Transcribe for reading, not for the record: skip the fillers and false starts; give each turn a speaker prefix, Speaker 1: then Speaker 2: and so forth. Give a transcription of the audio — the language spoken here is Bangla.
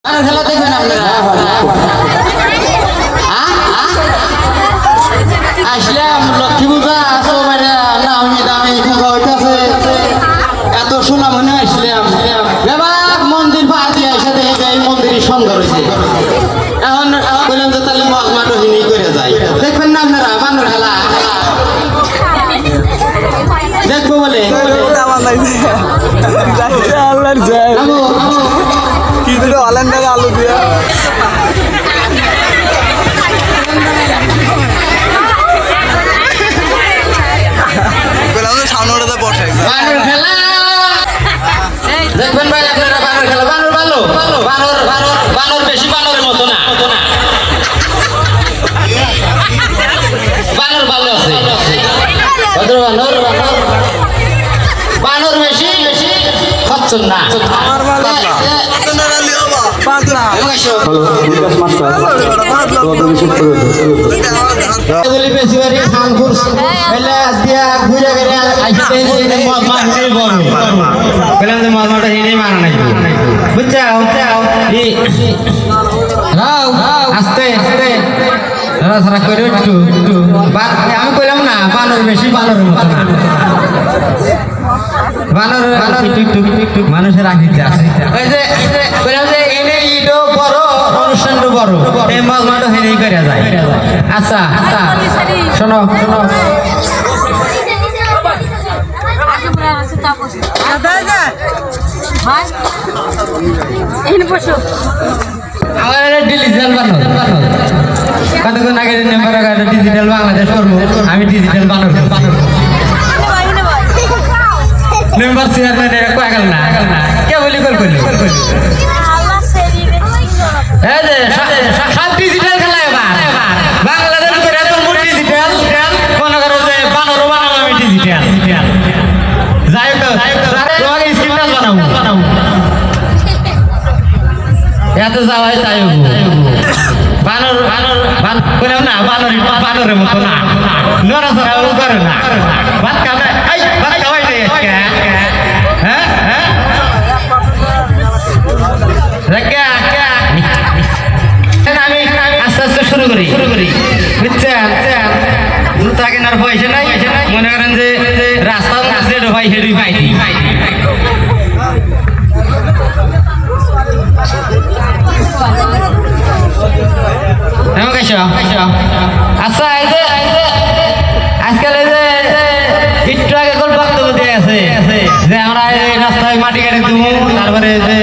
Speaker 1: খেলা দেখবেন আপনারা আসলাম লক্ষ্মী পূজা আসো নামি দামি পূজা হইতেছে এত শোনা মনে আসলাম মন্দির পা দিয়ে এসে দেখে এই মন্দিরের সুন্দর হয়েছে এখন বললাম যে তাহলে মাঠো হিনি করে যাই দেখবেন না আপনারা বানর খেলা দেখবো বলে
Speaker 2: আলু দিয়া সামনে বসে
Speaker 1: দেখবেন ভাই আপনারা বানর খেলা বানর ভালো বানর বানর বেশি বানরের মতো না বানর ভালো আছে ভদ্র বানর বানর বেশি খচ্চর না আস্তে আস্তে করে একটু আমি কইলাম না বানর বেশি বানরের মতো না বানর মানুষের আঁকিতে আছে ওই যে বললাম যে এনে ঈদও বড় অনুষ্ঠানটা বড় এই মাছ মাঠও হেনেই করে যায় আচ্ছা আচ্ছা শোনো শোনো আমার ডিজিটাল বানর কতক্ষণ আগে ডিজিটাল বাংলাদেশ করবো আমি ডিজিটাল বানর মেম্বার চেয়ারম্যান এরা কয়ে গেল না কে বলি কল করলি সব ডিজিটাল খেলা এবার বাংলাদেশ করে এত ডিজিটাল মনে করো যে বানরও বানাবো আমি ডিজিটাল যাই হোক তোমাকে স্ক্রিন টাচ বানাবো এত যাওয়াই তাই বানর বানর বললাম না বানর বানরের মতো না নড়াচড়া করে না ভাত খাবে ভাত খাওয়াই নেই হ্যাঁ হ্যাঁ আমি আস্তে আস্তে শুরু করি বুঝছেন তাকে আর পয়সা নাই মনে করেন যে রাস্তা আছে ভাই হেঁটে পাইনি আচ্ছা এই যে আজকাল এই যে একটু আগে বক্তব্য দিয়ে আছে যে আমরা এই রাস্তায় মাটি কাটি দেবো তারপরে যে